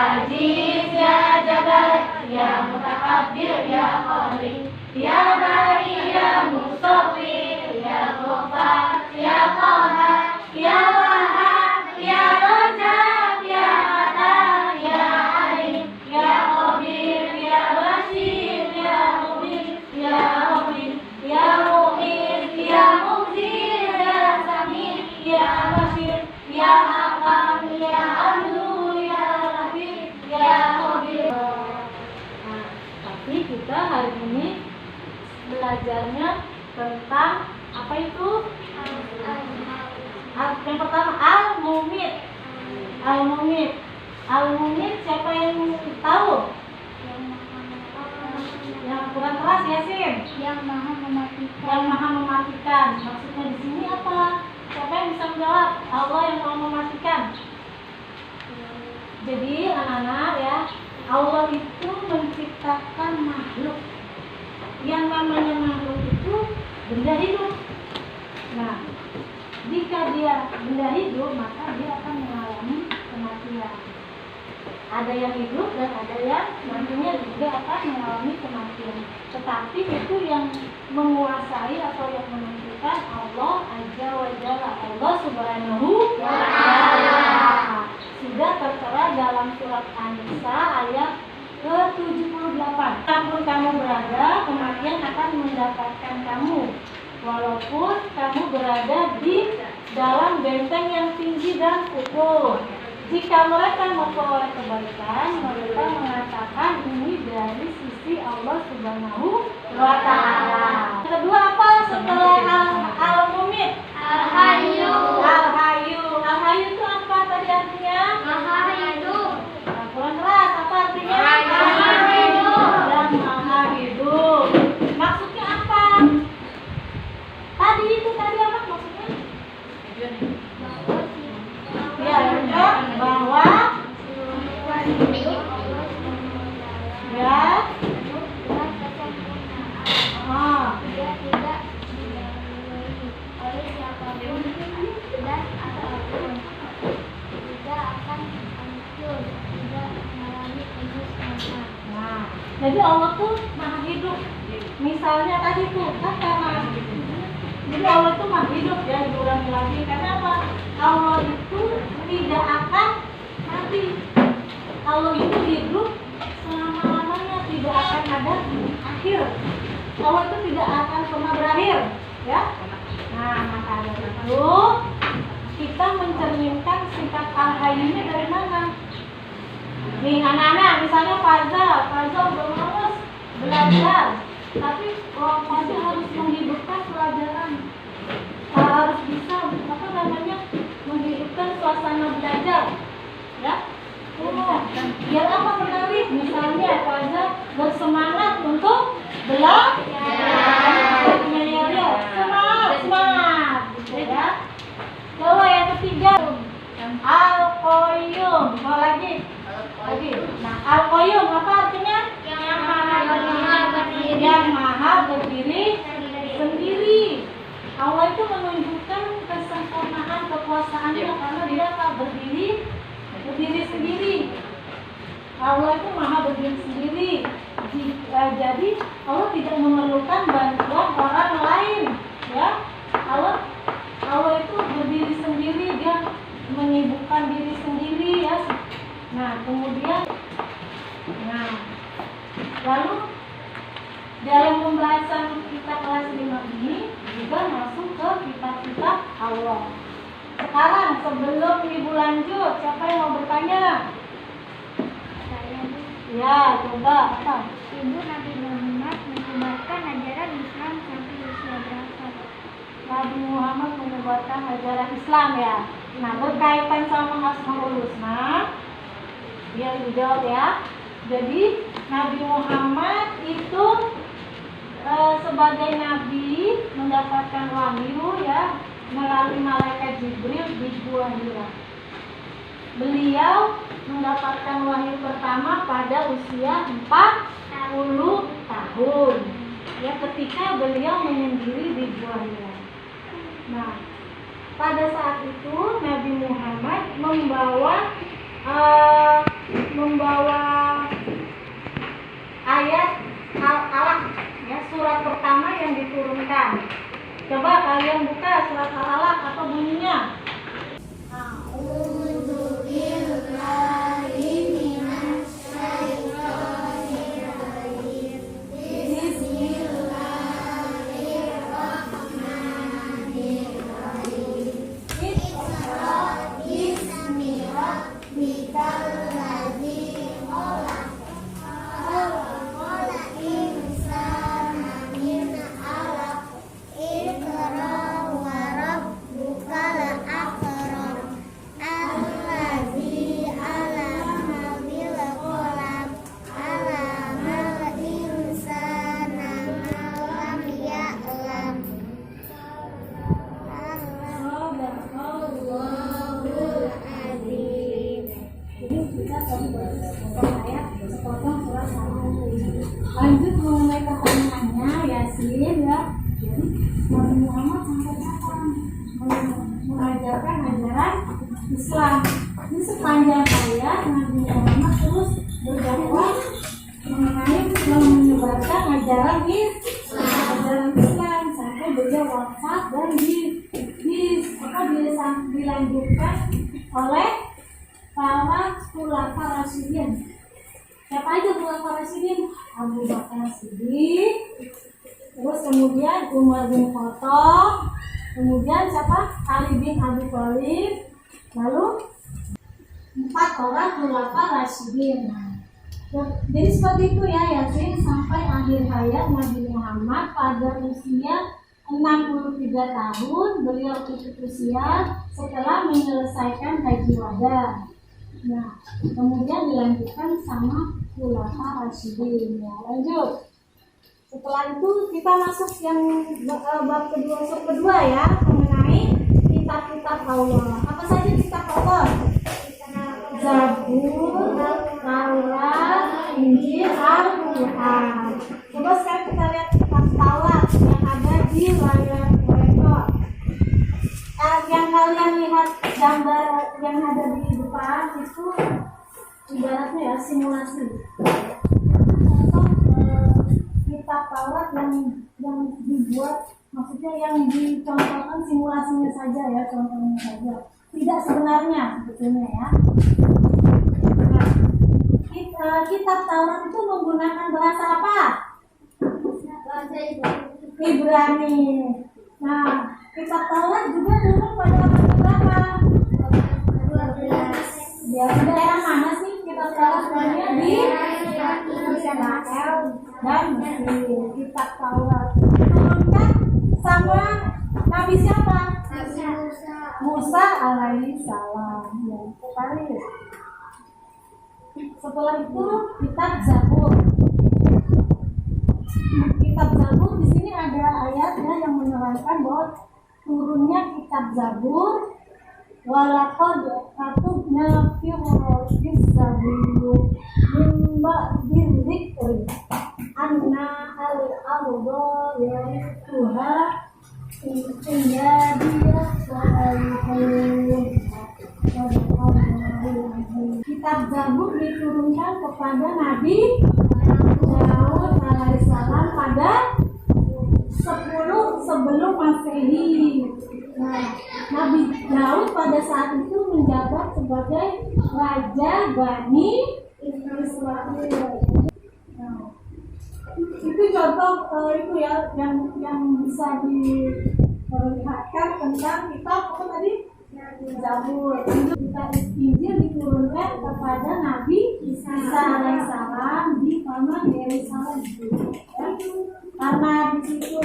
Aziz ya Jabbar ya Mutakabbir ya Qadir ya Bari ya Musawwir ya Ghaffar ya Qahhar ya Wahhab ya Razzaq ya Fattah ya Alim ya Khabir ya Basir ya Mubin ya Mu'min ya Mu'min ya Mubzir ya Sami ya Basir ya Hakam ya Adlu ya Latif ya Khabir. Nah, tapi kita hari ini belajarnya tentang apa itu? Yang pertama Al-Mumit. Al-Mumit. Al-Mumit siapa yang tahu? Yang kurang keras ya, Sim? Yang maha mematikan. Yang maha mematikan. Maksudnya di sini apa? Siapa yang bisa menjawab? Allah yang maha mematikan. Jadi anak-anak ya, Allah itu menciptakan makhluk. Yang namanya makhluk itu benda hidup. Nah, jika dia benda hidup, maka dia akan mengalami kematian. Ada yang hidup dan ada yang nantinya juga akan mengalami kematian. Tetapi itu yang menguasai atau yang menentukan Allah Azza wa Jalla, Allah Subhanahu wa Ta'ala. Sudah tertera dalam surat An-Nisa ayat ke-78. Kapanpun kamu berada, kematian akan mendapatkan kamu. Walaupun kamu berada di dalam benteng yang tinggi dan kokoh. Jika mereka memperoleh kebaikan, mereka mengatakan ini dari sisi Allah Subhanahu wa Ta'ala. Kedua apa setelah Al-Mumit? Al-Hayyu. Al-Hayyu. Al-Hayyu itu apa tadi artinya? Maha hidup. Kurang keras, apa artinya? Maha hidup. Dan maha hidup. Maksudnya apa? Tadi apa maksudnya? Ya, bahwa ya Dia tidak didahului oleh siapapun dan apapun. Tidak akan hancur, tidak mengalami kemusnahan. Nah, jadi Allah tuh maha hidup. Misalnya tadi tuh kan karena jadi Allah itu maha hidup ya, diulangi lagi. Karena apa? Allah itu tidak akan mati. Allah itu hidup selama-lamanya, tidak akan ada akhir. Allah itu tidak akan pernah berakhir, ya. Nah, maka dari itu kita mencerminkan sifat Al-Hayyu dari mana? Nih anak-anak, misalnya Fazal udah males belajar, tapi Fazal harus menghidupkan pelajaran, harus bisa menghidupkan suasana belajar, ya. Biar apa menarik? Misalnya Fazal bersemangat untuk belajar, semangat, gitu ya. Coba yang ketiga, Al-Qayyum. Mau lagi. Nah, Al-Qayyum apa artinya? Yang maha berdiri sendiri. Allah itu menunjukkan kesempurnaan kekuasaannya karena dia akan berdiri sendiri. Allah itu maha berdiri sendiri. Jadi Allah tidak memerlukan bantuan orang lain, ya. Allah itu berdiri sendiri, dia menyibukkan diri sendiri, ya. Nah, kemudian lalu dalam pembahasan kita kelas 5 ini juga masuk ke kitab-kitab Allah. Sekarang sebelum Ibu lanjut, siapa yang mau bertanya? Saya, Bu. Ya, coba apa? Ibu, Nabi Muhammad menyebarkan ajaran Islam sampai usia berapa? Nabi Muhammad menyebarkan ajaran Islam, ya. Nah, berkaitan sama Asmaul Husna, biar dijawab ya. Jadi Nabi Muhammad itu sebagai nabi mendapatkan wahyu, ya, melalui malaikat Jibril di Gua Hira. Beliau mendapatkan wahyu pertama pada usia 40 tahun, ya, ketika beliau menyendiri di Gua Hira. Nah, pada saat itu Nabi Muhammad membawa membawa ayat Al-Alaq, ya, surat pertama yang diturunkan. Coba kalian buka surat Al-Alaq, apa bunyinya? Lanjut mengenai pertanyaannya, Yasin, ya. Jadi Nabi Muhammad sampai kapan mengajarkan ajaran Islam? Ini sepanjang hayat Nabi Muhammad terus berdakwah mengenai menyebarkan ajaran Islam sampai beliau wafat dan dilanjutkan oleh para khulafa rasyidin. Siapa aja khulafa rasyidin? Abu Bakar Siddiq, terus kemudian Umar bin Khattab, kemudian siapa? Ali bin Abi Thalib, lalu 4 orang khulafa rasyidin. Jadi seperti itu ya Yasin, sampai akhir hayat Nabi Muhammad pada usia 63 tahun beliau tutup usia setelah menyelesaikan haji wada. Nah, kemudian dilanjutkan sama khulafa rasyidin. Ya, lanjut. Setelah itu kita masuk yang bab kedua ya, mengenai kitab-kitab Allah. Apa saja kitab Allah? Zabur, Taurat, Injil, Al-Quran. Coba sekarang kita lihat kitab Taurat yang ada di layar monitor. Yang kalian lihat gambar yang ada di depan itu ibaratnya ya simulasi. Contoh kitab Taurat yang dibuat, maksudnya yang dicontohkan simulasinya saja ya, contohnya saja. Tidak sebenarnya sebetulnya ya. Nah, kitab Taurat itu menggunakan bahasa apa? Bahasa Ibrani. Nah, kitab Taurat juga turun pada abad berapa? 12. Ya, daerah mana sih kitab Taurat turunnya? Di Israel dan Mesir. Kitab Taurat diturunkan sama Nabi siapa? Musa alaihi salam. Ya, sekali. Setelah itu kitab Zabur. Kitab Zabur di sini ada ayatnya yang menerangkan bahwa turunnya kitab Zabur. Walaqad katubna fi Zabur mimma dzikri anna al-arda yarithuha indiyadiyah Kitab Zabur diturunkan kepada Nabi Daud alaihissalam pada 10 sebelum Masehi. Nah, Nabi Daud pada saat itu menjabat sebagai Raja Bani Israel. Nah, itu contoh itu ya yang bisa diperlihatkan tentang kitab apa tadi? Zabur. Kitab Injil diturunkan kepada Nabi Isa alaihissalam di Taman Yerusalem. Ya, karena di situ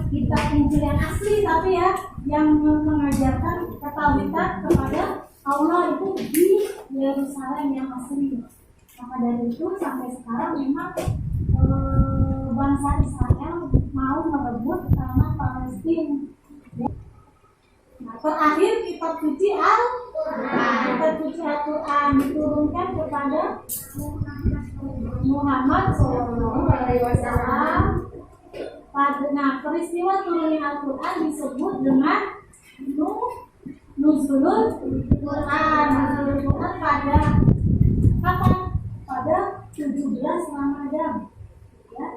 kitab Injil yang asli, tapi ya yang mengajarkan ketauhidan kepada Allah itu di Yerusalem yang asli. Maka dari itu sampai sekarang memang bangsa Israel mau merebut tanah Palestina. Nah, terakhir kitab suci Al-Quran diturunkan kepada Muhammad SAW. Nah, peristiwa turunnya Al-Quran disebut dengan Nuzulul Quran. Nuzulul Quran pada 17 Ramadan. Ya,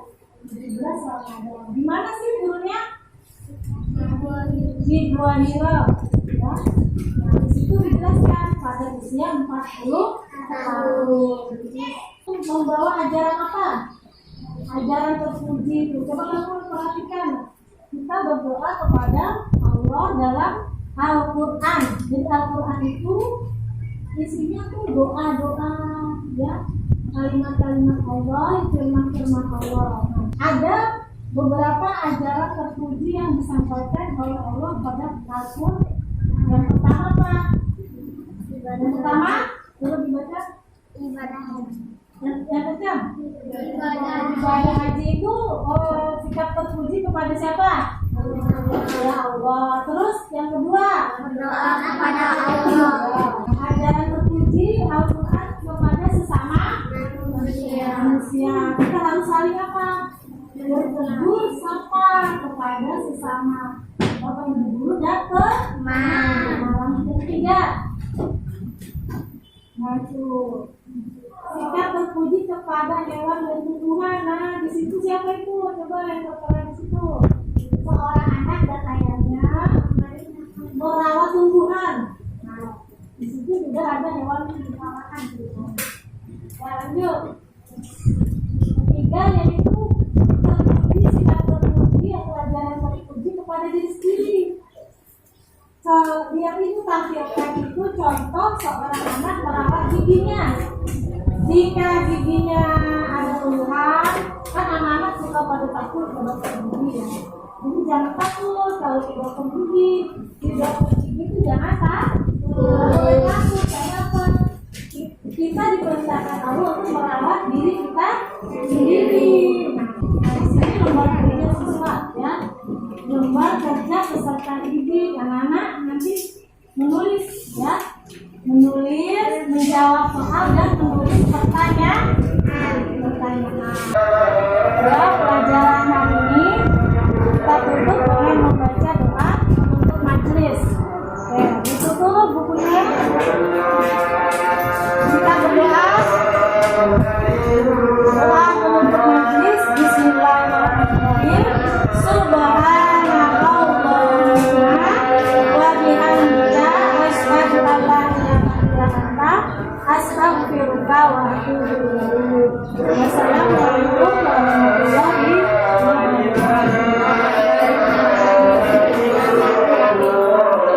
17 Ramadan. Di mana sih gurunya? Di Gua Hira. Ya. Nah, di situ dijelaskan pada usia 40 tahun. Membawa ajaran apa? Ajaran terpuji. Coba kamu perhatikan. Kita berdoa kepada Allah dalam Al-Quran. Jadi Al-Quran itu isinya tuh doa-doa, ya, kalimat-kalimat Allah, firman-firman Allah. Ada beberapa ajaran terpuji yang disampaikan oleh Allah pada Rasul. Yang pertama apa? Yang pertama, boleh dibaca? Ibadah haji. Yang ketiga? Ibadah haji itu sikap terpuji kepada siapa? Ya Allah. Terus yang kedua, Berdoa kepada Allah. ajaran terpuji Al-Quran kepada sesama manusia. Kita harus saling apa? Bertegur sapa kepada sesama. Bapak Ibu guru dan teman. Yang ketiga, sikap terpuji kepada hewan dan tumbuhan. Nah, di situ siapa itu? Coba yang tertera di situ. Seorang anak dan ayahnya merawat tumbuhan. Nah, di situ juga ada hewan peliharaan. Ya, lanjut. Ketiga yaitu terpuji, sikap terpuji atau ajaran terpuji kepada diri sendiri. Dia itu tampilkan itu contoh seorang anak merawat giginya. Jika giginya ada keluhan, kan anak-anak suka pada takut ke dokter gigi ya. Jadi jangan takut kalau ke dokter gigi. Di dokter gigi itu jangan takut. Karena apa? Kita diperintahkan Allah untuk merawat diri kita sendiri. Nah, di sini lembar kerja siswa ya. Lembar kerja peserta didik anak-anak nanti menulis ya. Menulis, menjawab soal dan menulis pertanyaan. Ya, pelajaran hari ini kita tutup dengan membaca doa untuk majelis. Oke, ditutup bukunya. Kita berdoa. Doa penutup majelis. Bismillahirrahmanirrahim. Subhanallah wa bihamdika asyhadu an la ilaha illa anta astaghfiruka wa atubu ilaik. Wassalamualaikum warahmatullahi wabarakatuh.